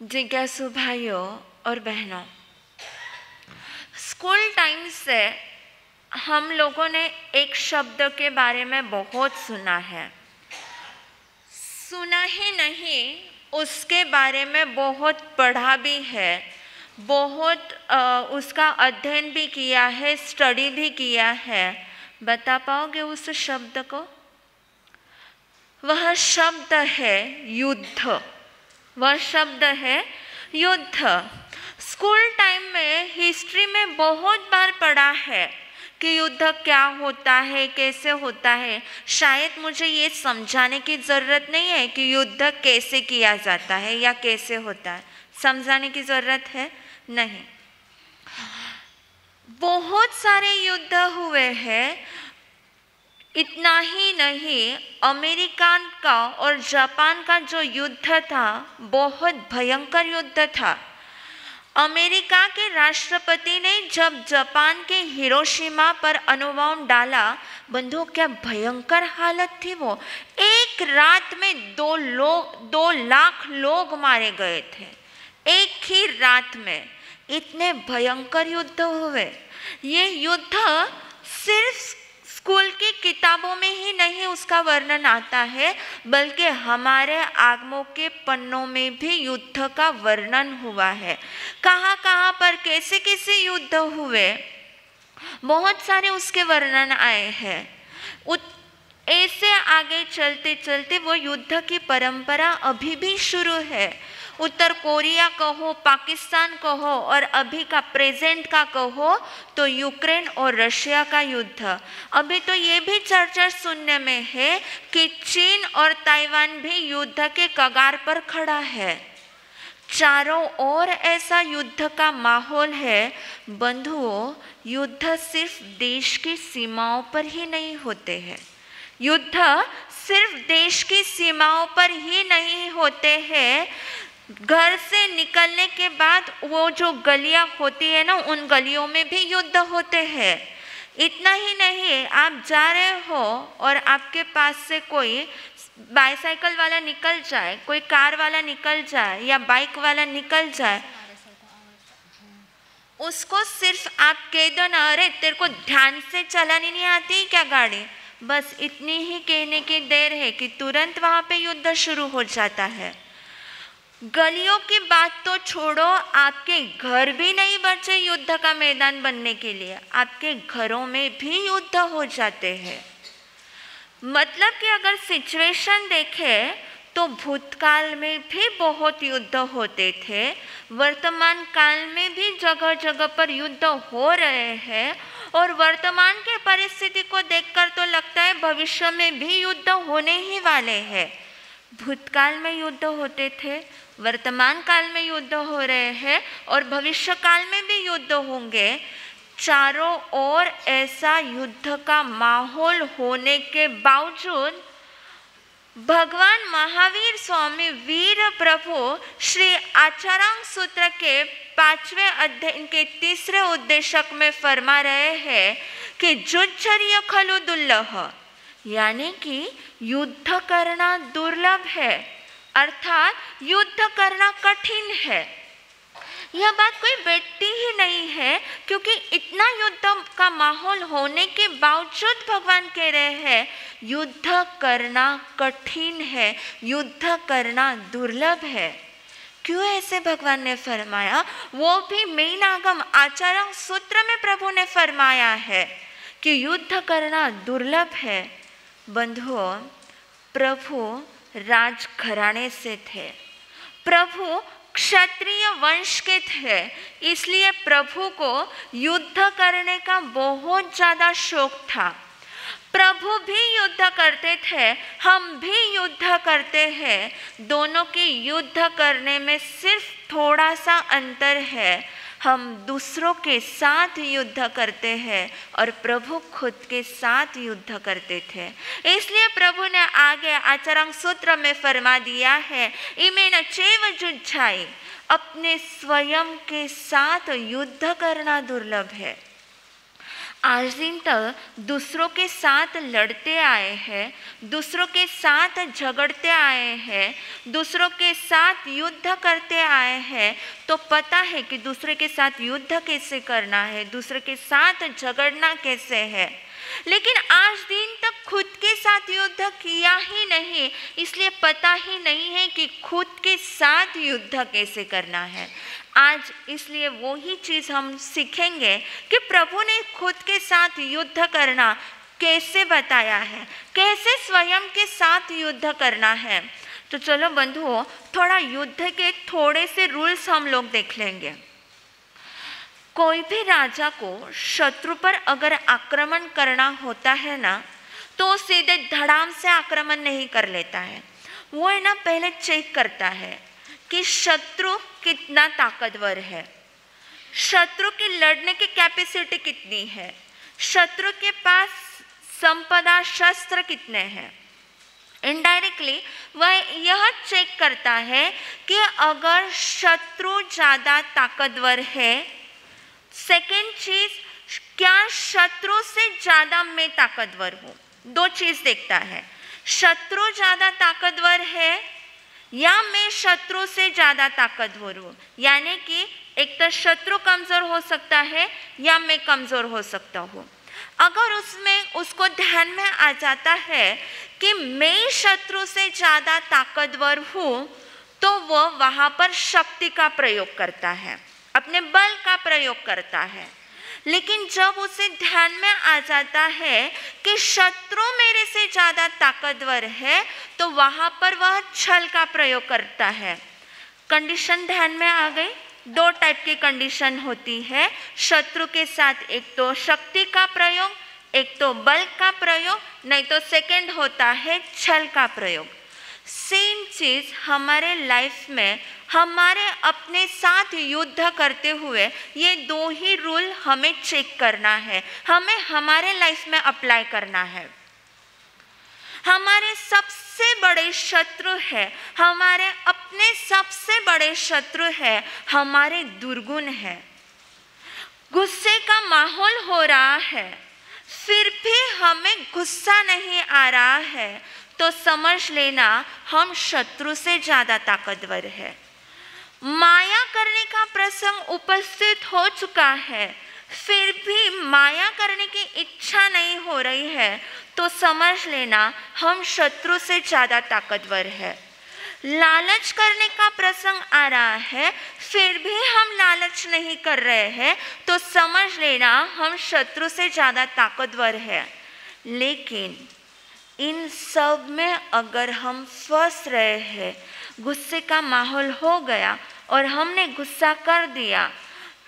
जिज्ञासु भाइयों और बहनों, स्कूल टाइम से हम लोगों ने एक शब्द के बारे में बहुत सुना है। सुना ही नहीं, उसके बारे में बहुत पढ़ा भी है, बहुत उसका अध्ययन भी किया है, स्टडी भी किया है। बता पाओगे उस शब्द को? वह शब्द है युद्ध। वह शब्द है युद्ध। स्कूल टाइम में हिस्ट्री में बहुत बार पढ़ा है कि युद्ध क्या होता है, कैसे होता है। शायद मुझे ये समझाने की ज़रूरत नहीं है कि युद्ध कैसे किया जाता है या कैसे होता है। समझाने की ज़रूरत है नहीं। बहुत सारे युद्ध हुए हैं। इतना ही नहीं, अमेरिका का और जापान का जो युद्ध था बहुत भयंकर युद्ध था। अमेरिका के राष्ट्रपति ने जब जापान के हिरोशिमा पर अणुबम डाला, बंधुओं क्या भयंकर हालत थी वो। एक रात में 2 लाख लोग मारे गए थे, एक ही रात में। इतने भयंकर युद्ध हुए। ये युद्ध सिर्फ स्कूल की किताबों में ही नहीं उसका वर्णन आता है, बल्कि हमारे आगमों के पन्नों में भी युद्ध का वर्णन हुआ है। कहाँ कहाँ पर कैसे कैसे युद्ध हुए, बहुत सारे उसके वर्णन आए हैं। ऐसे आगे चलते चलते वो युद्ध की परंपरा अभी भी शुरू है। उत्तर कोरिया कहो, पाकिस्तान कहो, और अभी का प्रेजेंट का कहो तो यूक्रेन और रशिया का युद्ध। अभी तो ये भी चर्चा सुनने में है कि चीन और ताइवान भी युद्ध के कगार पर खड़ा है। चारों ओर ऐसा युद्ध का माहौल है। बंधुओं, युद्ध सिर्फ देश की सीमाओं पर ही नहीं होते हैं। युद्ध सिर्फ देश की सीमाओं पर ही नहीं होते हैं। घर से निकलने के बाद वो जो गलियां होती है ना, उन गलियों में भी युद्ध होते हैं। इतना ही नहीं, आप जा रहे हो और आपके पास से कोई बाइसाइकिल वाला निकल जाए, कोई कार वाला निकल जाए या बाइक वाला निकल जाए, उसको सिर्फ आप कह दो ना, अरे तेरे को ध्यान से चलानी नहीं आती क्या गाड़ी, बस इतनी ही कहने की देर है कि तुरंत वहाँ पे युद्ध शुरू हो जाता है। गलियों की बात तो छोड़ो, आपके घर भी नहीं बचे युद्ध का मैदान बनने के लिए। आपके घरों में भी युद्ध हो जाते हैं। मतलब कि अगर सिचुएशन देखें तो भूतकाल में भी बहुत युद्ध होते थे, वर्तमान काल में भी जगह जगह पर युद्ध हो रहे हैं, और वर्तमान के परिस्थिति को देखकर तो लगता है भविष्य में भी युद्ध होने ही वाले हैं। भूतकाल में युद्ध होते थे, वर्तमान काल में युद्ध हो रहे हैं, और भविष्य काल में भी युद्ध होंगे। चारों ओर ऐसा युद्ध का माहौल होने के बावजूद भगवान महावीर स्वामी वीर प्रभु श्री आचारांग सूत्र के 5वें अध्याय के 3रे उद्देशक में फरमा रहे हैं कि जुच्चर्य खलु दुर्लभ, यानी कि युद्ध करना दुर्लभ है, अर्थात युद्ध करना कठिन है। यह बात कोई बैठती ही नहीं है, क्योंकि इतना युद्ध का माहौल होने के बावजूद भगवान कह रहे हैं युद्ध करना कठिन है, युद्ध करना दुर्लभ है। क्यों ऐसे भगवान ने फरमाया? वो भी मेन आगम आचारांग सूत्र में प्रभु ने फरमाया है कि युद्ध करना दुर्लभ है। बंधुओं, प्रभु राजघराने से थे, प्रभु क्षत्रिय वंश के थे, इसलिए प्रभु को युद्ध करने का बहुत ज़्यादा शौक था। प्रभु भी युद्ध करते थे, हम भी युद्ध करते हैं। दोनों के युद्ध करने में सिर्फ थोड़ा सा अंतर है। हम दूसरों के साथ युद्ध करते हैं और प्रभु खुद के साथ युद्ध करते थे। इसलिए प्रभु ने आगे आचारांग सूत्र में फरमा दिया है, इमेन चैव जुज्झाई, अपने स्वयं के साथ युद्ध करना दुर्लभ है। आज दिन तक दूसरों के साथ लड़ते आए हैं, दूसरों के साथ झगड़ते आए हैं, दूसरों के साथ युद्ध करते आए हैं, तो पता है कि दूसरे के साथ युद्ध कैसे करना है, दूसरे के साथ झगड़ना कैसे है। लेकिन आज दिन तक खुद के साथ युद्ध किया ही नहीं, इसलिए पता ही नहीं है कि खुद के साथ युद्ध कैसे करना है। आज इसलिए वो ही चीज़ हम सीखेंगे कि प्रभु ने खुद के साथ युद्ध करना कैसे बताया है, कैसे स्वयं के साथ युद्ध करना है। तो चलो बंधुओं, थोड़ा युद्ध के थोड़े से रूल्स हम लोग देख लेंगे। कोई भी राजा को शत्रु पर अगर आक्रमण करना होता है ना, तो सीधे धड़ाम से आक्रमण नहीं कर लेता है। वो है ना, पहले चेक करता है कि शत्रु कितना ताकतवर है, शत्रु की लड़ने की कैपेसिटी कितनी है, शत्रु के पास संपदा शस्त्र कितने हैं। इनडायरेक्टली वह यह चेक करता है कि अगर शत्रु ज़्यादा ताकतवर है, सेकेंड चीज, क्या शत्रु से ज़्यादा मैं ताकतवर हूँ। दो चीज़ देखता है, शत्रु ज़्यादा ताकतवर है या मैं शत्रु से ज़्यादा ताकतवर हूँ। यानी कि एक तो शत्रु कमज़ोर हो सकता है या मैं कमज़ोर हो सकता हूँ। अगर उसको ध्यान में आ जाता है कि मैं शत्रु से ज़्यादा ताकतवर हूँ, तो वो वहाँ पर शक्ति का प्रयोग करता है, अपने बल का प्रयोग करता है। लेकिन जब उसे ध्यान में आ जाता है कि शत्रु मेरे से ज़्यादा ताकतवर है, तो वहाँ पर वह छल का प्रयोग करता है। कंडीशन ध्यान में आ गई। दो टाइप की कंडीशन होती है शत्रु के साथ, एक तो शक्ति का प्रयोग, एक तो बल का प्रयोग, नहीं तो सेकंड होता है छल का प्रयोग। सेम चीज़ हमारे लाइफ में हमारे अपने साथ युद्ध करते हुए ये दो ही रूल हमें चेक करना है, हमें हमारे लाइफ में अप्लाई करना है। हमारे सबसे बड़े शत्रु है, हमारे अपने सबसे बड़े शत्रु है हमारे दुर्गुण है। गुस्से का माहौल हो रहा है, फिर भी हमें गुस्सा नहीं आ रहा है, तो समझ लेना हम शत्रु से ज़्यादा ताकतवर है। माया करने का प्रसंग उपस्थित हो चुका है, फिर भी माया करने की इच्छा नहीं हो रही है, तो समझ लेना हम शत्रु से ज़्यादा ताकतवर है। लालच करने का प्रसंग आ रहा है, फिर भी हम लालच नहीं कर रहे हैं, तो समझ लेना हम शत्रु से ज़्यादा ताकतवर है। लेकिन इन सब में अगर हम फंस रहे हैं, गुस्से का माहौल हो गया और हमने गुस्सा कर दिया,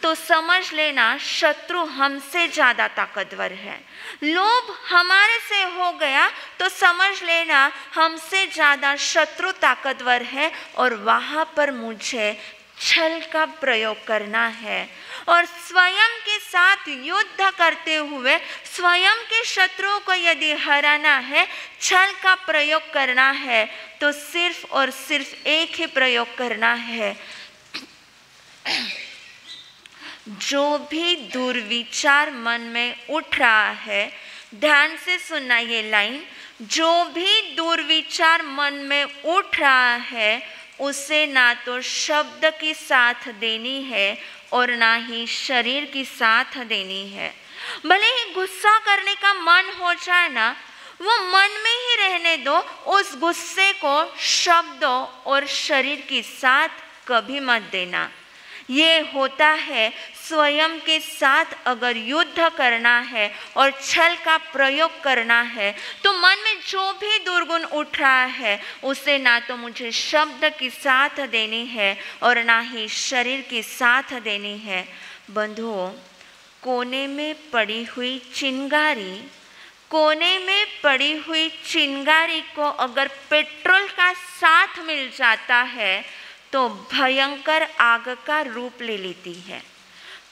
तो समझ लेना शत्रु हमसे ज़्यादा ताकतवर है। लोभ हमारे से हो गया, तो समझ लेना हमसे ज़्यादा शत्रु ताकतवर है, और वहाँ पर मुझे छल का प्रयोग करना है और स्वयं के साथ युद्ध करते हुए स्वयं के शत्रुओं को यदि हराना है, छल का प्रयोग करना है, तो सिर्फ और सिर्फ एक ही प्रयोग करना है। जो भी दुर्विचार मन में उठ रहा है, ध्यान से सुनना ये लाइन, जो भी दुर्विचार मन में उठ रहा है, उसे ना तो शब्द की साथ देनी है और ना ही शरीर की साथ देनी है। भले ही गुस्सा करने का मन हो जाए ना, वो मन में ही रहने दो, उस गुस्से को शब्दों और शरीर के साथ कभी मत देना। ये होता है स्वयं के साथ अगर युद्ध करना है और छल का प्रयोग करना है, तो मन में जो भी दुर्गुण उठ रहा है, उसे ना तो मुझे शब्द के साथ देनी है और ना ही शरीर के साथ देनी है। बंधुओं, कोने में पड़ी हुई चिंगारी, कोने में पड़ी हुई चिंगारी को अगर पेट्रोल का साथ मिल जाता है, तो भयंकर आग का रूप ले लेती है।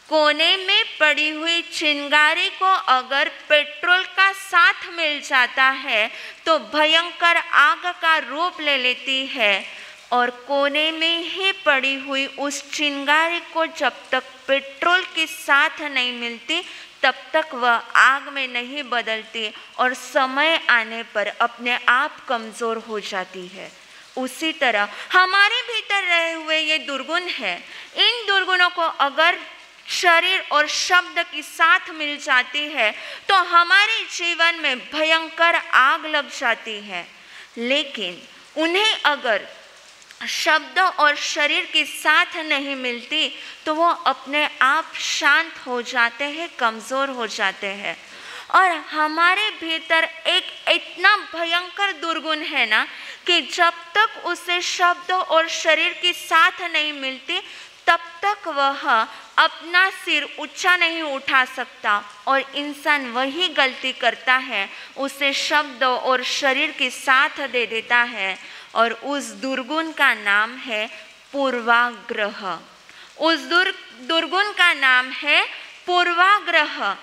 कोने में पड़ी हुई चिंगारी को अगर पेट्रोल का साथ मिल जाता है, तो भयंकर आग का रूप ले लेती है। और कोने में ही पड़ी हुई उस चिंगारी को जब तक पेट्रोल के साथ नहीं मिलती, तब तक वह आग में नहीं बदलती और समय आने पर अपने आप कमज़ोर हो जाती है। उसी तरह हमारे भीतर रहे हुए ये दुर्गुण है, इन दुर्गुणों को अगर शरीर और शब्द के साथ मिल जाती है तो हमारे जीवन में भयंकर आग लग जाती है। लेकिन उन्हें अगर शब्द और शरीर के साथ नहीं मिलती तो वो अपने आप शांत हो जाते हैं, कमज़ोर हो जाते हैं। और हमारे भीतर एक इतना भयंकर दुर्गुण है ना कि जब तक उसे शब्द और शरीर के साथ नहीं मिलती तब तक वह अपना सिर ऊंचा नहीं उठा सकता और इंसान वही गलती करता है, उसे शब्द और शरीर के साथ दे देता है और उस दुर्गुण का नाम है पूर्वाग्रह। उस दुर्गुण का नाम है पूर्वाग्रह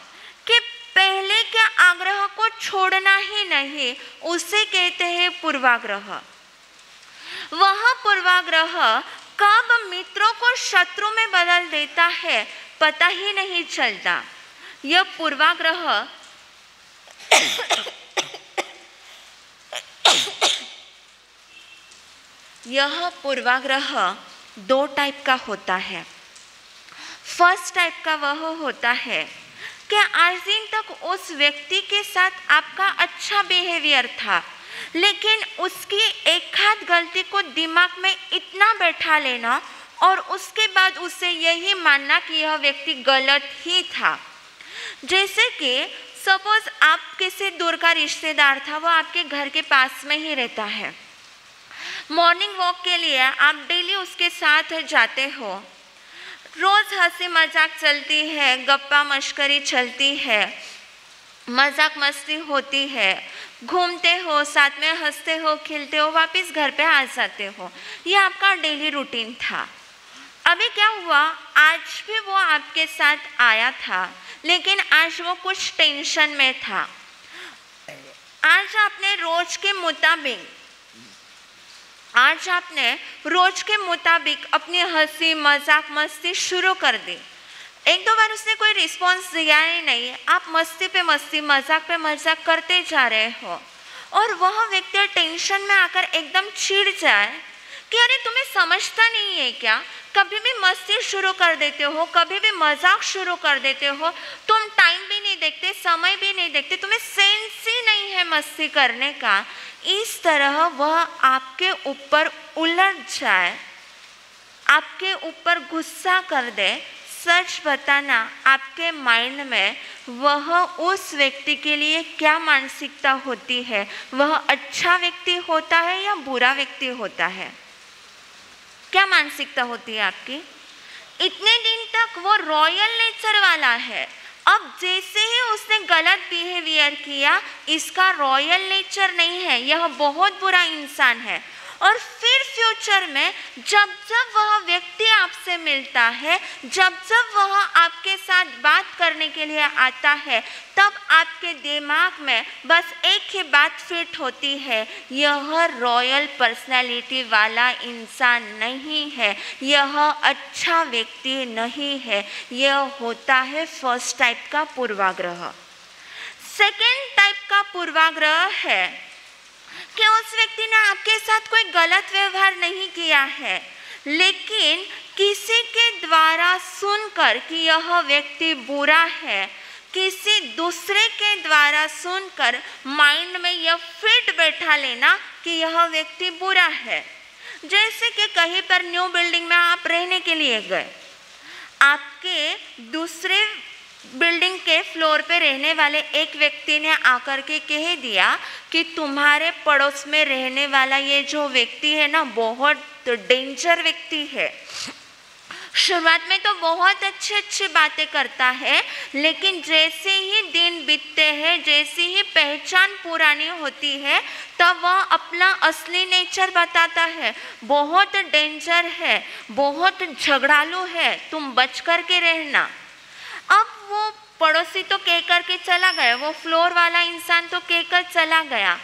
कि पहले के आग्रह को छोड़ना ही नहीं, उसे कहते हैं पूर्वाग्रह। वह पूर्वाग्रह कब मित्रों को शत्रु में बदल देता है पता ही नहीं चलता। यह पूर्वाग्रह दो टाइप का होता है। फर्स्ट टाइप का वह होता है कि आज दिन तक उस व्यक्ति के साथ आपका अच्छा बिहेवियर था, लेकिन उसकी एक आध गलती को दिमाग में इतना बैठा लेना और उसके बाद उसे यही मानना कि यह व्यक्ति गलत ही था। जैसे कि सपोज आप किसी दूर का रिश्तेदार था, वो आपके घर के पास में ही रहता है, मॉर्निंग वॉक के लिए आप डेली उसके साथ जाते हो, रोज़ हंसी मजाक चलती है, गप्पा मश्करी चलती है, मजाक मस्ती होती है, घूमते हो, साथ में हंसते हो, खिलते हो, वापस घर पे आ जाते हो। ये आपका डेली रूटीन था। अभी क्या हुआ, आज भी वो आपके साथ आया था, लेकिन आज वो कुछ टेंशन में था। आज आपने रोज के मुताबिक अपनी हंसी मजाक मस्ती शुरू कर दी। एक दो बार उसने कोई रिस्पॉन्स दिया ही नहीं, आप मस्ती पे मस्ती, मजाक पे मजाक करते जा रहे हो और वह व्यक्ति टेंशन में आकर एकदम चिढ़ जाए कि अरे तुम्हें समझता नहीं है क्या, कभी भी मस्ती शुरू कर देते हो, कभी भी मजाक शुरू कर देते हो, तुम टाइम भी नहीं देखते, समय भी नहीं देखते, तुम्हें सेंस ही नहीं है मस्ती करने का। इस तरह वह आपके ऊपर उलझ जाए, आपके ऊपर गुस्सा कर दे। सच बताना, आपके माइंड में वह उस व्यक्ति के लिए क्या मानसिकता होती है, वह अच्छा व्यक्ति होता है या बुरा व्यक्ति होता है, क्या मानसिकता होती है आपकी? इतने दिन तक वो रॉयल नेचर वाला है, अब जैसे ही उसने गलत बिहेवियर किया, इसका रॉयल नेचर नहीं है, यह बहुत बुरा इंसान है। और फिर फ्यूचर में जब जब वह व्यक्ति आपसे मिलता है, जब जब वह आपके साथ बात करने के लिए आता है, तब आपके दिमाग में बस एक ही बात फिट होती है, यह रॉयल पर्सनालिटी वाला इंसान नहीं है, यह अच्छा व्यक्ति नहीं है। यह होता है फर्स्ट टाइप का पूर्वाग्रह। सेकेंड टाइप का पूर्वाग्रह है कि उस व्यक्ति ने आपके साथ कोई गलत व्यवहार नहीं किया है, लेकिन किसी के द्वारा सुनकर कि यह व्यक्ति बुरा है, किसी दूसरे के द्वारा सुनकर माइंड में यह फिट बैठा लेना कि यह व्यक्ति बुरा है। जैसे कि कहीं पर न्यू बिल्डिंग में आप रहने के लिए गए, आपके दूसरे बिल्डिंग के फ्लोर पे रहने वाले एक व्यक्ति ने आकर के कह दिया कि तुम्हारे पड़ोस में रहने वाला ये जो व्यक्ति है ना, बहुत डेंजर व्यक्ति है। शुरुआत में तो बहुत अच्छी बातें करता है, लेकिन जैसे ही दिन बीतते हैं, जैसी ही पहचान पुरानी होती है, तब वह अपना असली नेचर बताता है, बहुत डेंजर है, बहुत झगड़ालू है, तुम बच कर के रहना। अब वो पड़ोसी तो कह कर के चला गया, वो फ्लोर वाला इंसान तो कह कर चला गया।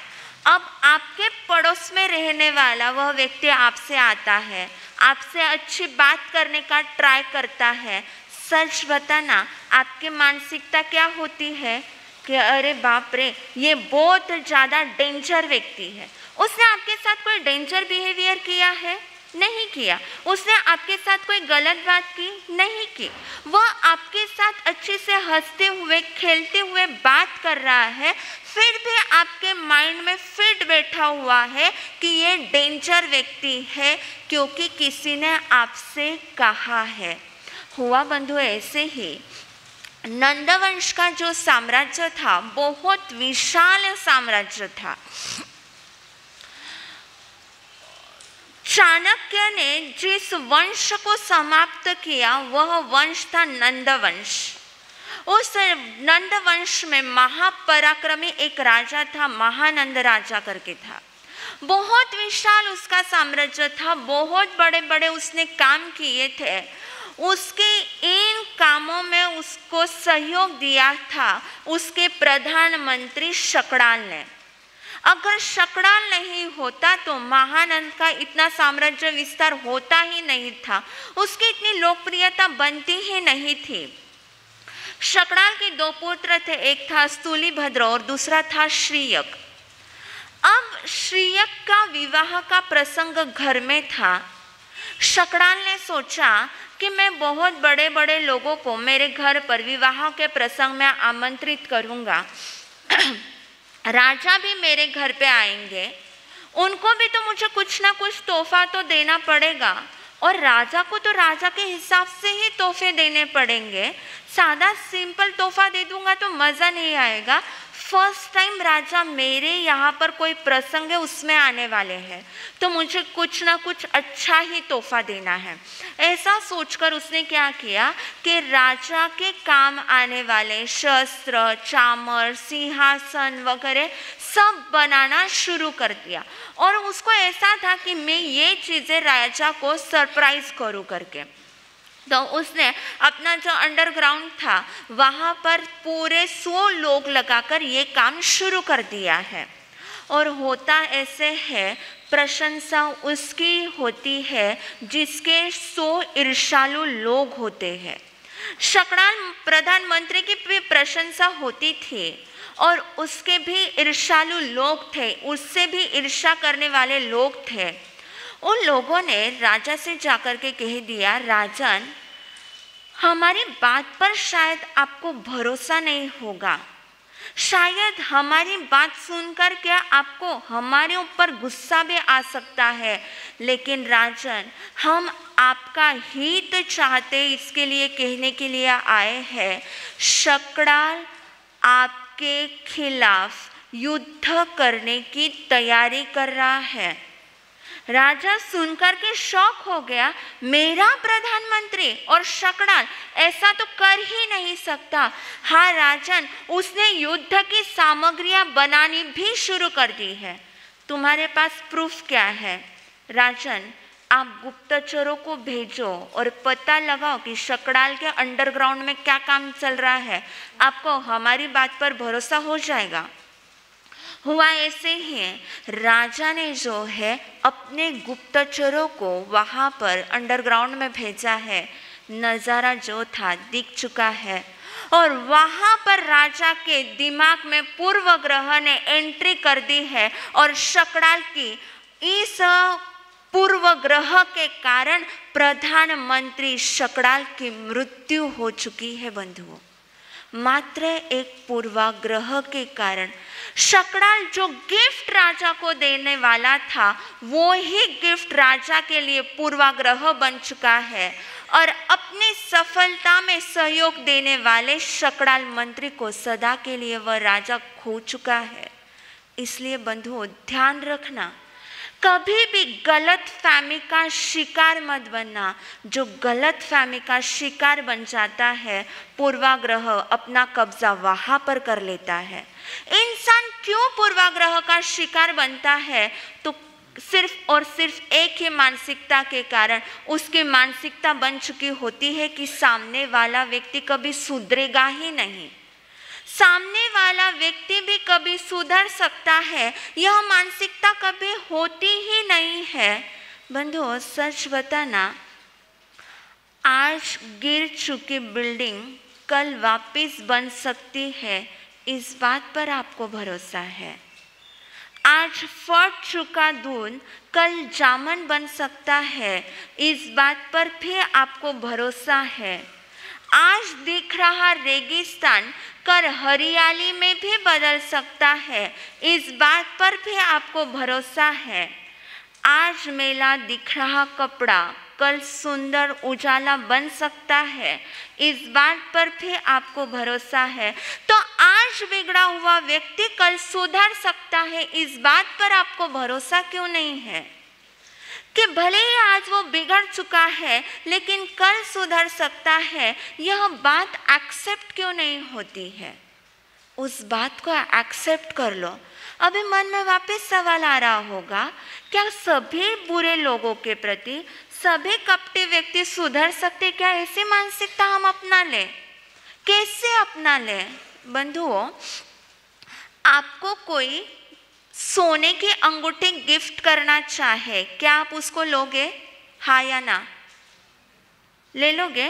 अब आपके पड़ोस में रहने वाला वह व्यक्ति आपसे आता है, आपसे अच्छी बात करने का ट्राई करता है, सच बताना, आपकी मानसिकता क्या होती है कि अरे बाप रे, ये बहुत ज़्यादा डेंजर व्यक्ति है। उसने आपके साथ कोई डेंजर बिहेवियर किया है? नहीं किया। उसने आपके साथ कोई गलत बात की? नहीं की। वह आपके साथ अच्छे से हंसते हुए खेलते हुए बात कर रहा है, फिर भी आपके माइंड में फिट बैठा हुआ है कि ये डेंजर व्यक्ति है, क्योंकि किसी ने आपसे कहा है। हुआ बंधु ऐसे ही, नंदवंश का जो साम्राज्य था बहुत विशाल साम्राज्य था। चाणक्य ने जिस वंश को समाप्त किया वह वंश था नंदवंश। उस नंदवंश में महापराक्रमी एक राजा था, महानंद राजा करके था। बहुत विशाल उसका साम्राज्य था, बहुत बड़े बड़े उसने काम किए थे। उसके इन कामों में उसको सहयोग दिया था उसके प्रधानमंत्री शकड़ाल ने। अगर शकड़ाल नहीं होता तो महानंद का इतना साम्राज्य विस्तार होता ही नहीं था, उसकी इतनी लोकप्रियता बनती ही नहीं थी। शकड़ाल के दो पुत्र थे, एक था स्थूलीभद्र और दूसरा था श्रीयक। अब श्रीयक का विवाह का प्रसंग घर में था। शकड़ाल ने सोचा कि मैं बहुत बड़े बड़े लोगों को मेरे घर पर विवाह के प्रसंग में आमंत्रित करूंगा, राजा भी मेरे घर पे आएंगे, उनको भी तो मुझे कुछ ना कुछ तोहफा तो देना पड़ेगा, और राजा को तो राजा के हिसाब से ही तोहफे देने पड़ेंगे। सादा सिंपल तोहफा दे दूंगा तो मज़ा नहीं आएगा। फर्स्ट टाइम राजा मेरे यहाँ पर कोई प्रसंग है उसमें आने वाले हैं, तो मुझे कुछ ना कुछ अच्छा ही तोहफा देना है। ऐसा सोचकर उसने क्या किया कि राजा के काम आने वाले शस्त्र, चामर, सिंहासन वगैरह सब बनाना शुरू कर दिया। और उसको ऐसा था कि मैं ये चीज़ें राजा को सरप्राइज करूँ करके। तो उसने अपना जो अंडरग्राउंड था वहाँ पर पूरे 100 लोग लगाकर ये काम शुरू कर दिया है। और होता ऐसे है, प्रशंसा उसकी होती है जिसके 100 ईर्ष्यालु लोग होते हैं। शकड़ाल प्रधानमंत्री की भी प्रशंसा होती थी और उसके भी ईर्ष्यालु लोग थे, उससे भी ईर्ष्या करने वाले लोग थे। उन लोगों ने राजा से जाकर के कह दिया, राजन, हमारी बात पर शायद आपको भरोसा नहीं होगा, शायद हमारी बात सुनकर क्या आपको हमारे ऊपर गुस्सा भी आ सकता है, लेकिन राजन, हम आपका हित चाहते इसके लिए कहने के लिए आए हैं। शकड़ाल आपके खिलाफ युद्ध करने की तैयारी कर रहा है। राजा सुनकर के शौक हो गया, मेरा प्रधानमंत्री और शकड़ाल ऐसा तो कर ही नहीं सकता। हाँ राजन, उसने युद्ध की सामग्रियां बनानी भी शुरू कर दी है। तुम्हारे पास प्रूफ क्या है? राजन, आप गुप्तचरों को भेजो और पता लगाओ कि शकड़ाल के अंडरग्राउंड में क्या काम चल रहा है, आपको हमारी बात पर भरोसा हो जाएगा। हुआ ऐसे ही, राजा ने जो है अपने गुप्तचरों को वहाँ पर अंडरग्राउंड में भेजा है। नज़ारा जो था दिख चुका है और वहाँ पर राजा के दिमाग में पूर्वग्रह ने एंट्री कर दी है और शकड़ाल की इस पूर्वग्रह के कारण प्रधानमंत्री शकड़ाल की मृत्यु हो चुकी है बंधुओं। मात्र एक पूर्वाग्रह के कारण शकड़ाल जो गिफ्ट राजा को देने वाला था वो ही गिफ्ट राजा के लिए पूर्वाग्रह बन चुका है और अपनी सफलता में सहयोग देने वाले शकड़ाल मंत्री को सदा के लिए वह राजा खो चुका है। इसलिए बंधुओं, ध्यान रखना, कभी भी गलत फहमी का शिकार मत बनना। जो गलत फहमी का शिकार बन जाता है, पूर्वाग्रह अपना कब्जा वहाँ पर कर लेता है। इंसान क्यों पूर्वाग्रह का शिकार बनता है? तो सिर्फ और सिर्फ एक ही मानसिकता के कारण। उसकी मानसिकता बन चुकी होती है कि सामने वाला व्यक्ति कभी सुधरेगा ही नहीं, सामने वाला व्यक्ति भी कभी सुधर सकता है, यह मानसिकता कभी होती ही नहीं है। बंधुओं, सच बताना, आज आज गिर चुकी बिल्डिंग कल वापस बन सकती है, इस बात पर आपको भरोसा है। आज फट चुका दूध कल जामुन बन सकता है, इस बात पर भी आपको भरोसा है। आज दिख रहा रेगिस्तान कल हरियाली में भी बदल सकता है, इस बात पर भी आपको भरोसा है। आज मेला दिख रहा कपड़ा कल सुंदर उजाला बन सकता है, इस बात पर भी आपको भरोसा है। तो आज बिगड़ा हुआ व्यक्ति कल सुधर सकता है, इस बात पर आपको भरोसा क्यों नहीं है? कि भले ही आज वो बिगड़ चुका है लेकिन कल सुधर सकता है, यह बात एक्सेप्ट क्यों नहीं होती है? उस बात को एक्सेप्ट कर लो। अभी मन में वापस सवाल आ रहा होगा, क्या सभी बुरे लोगों के प्रति सभी कपटी व्यक्ति सुधर सकते? क्या ऐसी मानसिकता हम अपना लें? कैसे अपना लें? बंधुओं, आपको कोई सोने की अंगूठी गिफ्ट करना चाहे, क्या आप उसको लोगे? हाँ या ना? ले लोगे?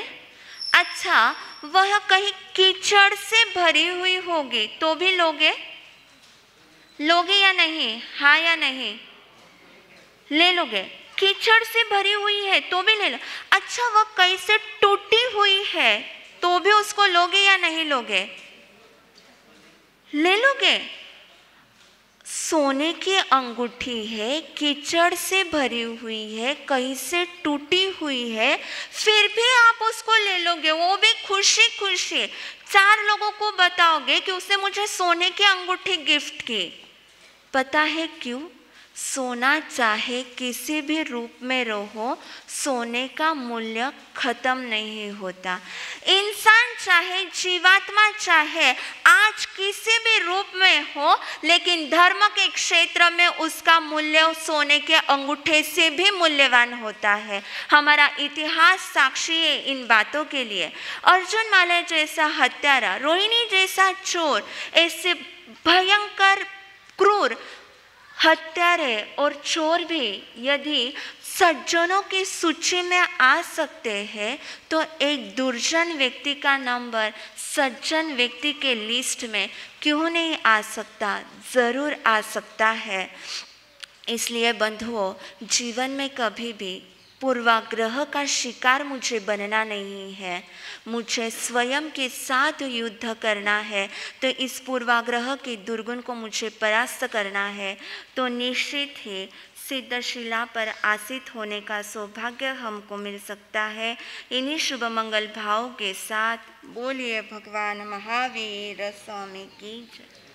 अच्छा, वह कहीं कीचड़ से भरी हुई होगी तो भी लोगे? लोगे या नहीं? हाँ या नहीं? ले लोगे। कीचड़ से भरी हुई है तो भी ले लो। अच्छा, वह कैसे टूटी हुई है तो भी उसको लोगे या नहीं लोगे? ले लोगे। सोने की अंगूठी है, कीचड़ से भरी हुई है, कहीं से टूटी हुई है, फिर भी आप उसको ले लोगे, वो भी खुशी खुशी। 4 लोगों को बताओगे कि उसने मुझे सोने की अंगूठी गिफ्ट की। पता है क्यों? सोना चाहे किसी भी रूप में रहो, सोने का मूल्य खत्म नहीं होता। इंसान चाहे जीवात्मा चाहे आज किसी भी रूप में हो, लेकिन धर्म के क्षेत्र में उसका मूल्य सोने के अंगूठे से भी मूल्यवान होता है। हमारा इतिहास साक्षी है इन बातों के लिए। अर्जुन माले जैसा हत्यारा, रोहिणी जैसा चोर, ऐसे भयंकर क्रूर हत्यारे और चोर भी यदि सज्जनों की सूची में आ सकते हैं, तो एक दुर्जन व्यक्ति का नंबर सज्जन व्यक्ति के लिस्ट में क्यों नहीं आ सकता? ज़रूर आ सकता है। इसलिए बंधुओं, जीवन में कभी भी पूर्वाग्रह का शिकार मुझे बनना नहीं है। मुझे स्वयं के साथ युद्ध करना है। तो इस पूर्वाग्रह के दुर्गुण को मुझे परास्त करना है। तो निश्चित ही सिद्धशिला पर आसीत होने का सौभाग्य हमको मिल सकता है। इन्हीं शुभ मंगल भाव के साथ बोलिए भगवान महावीर स्वामी की जय।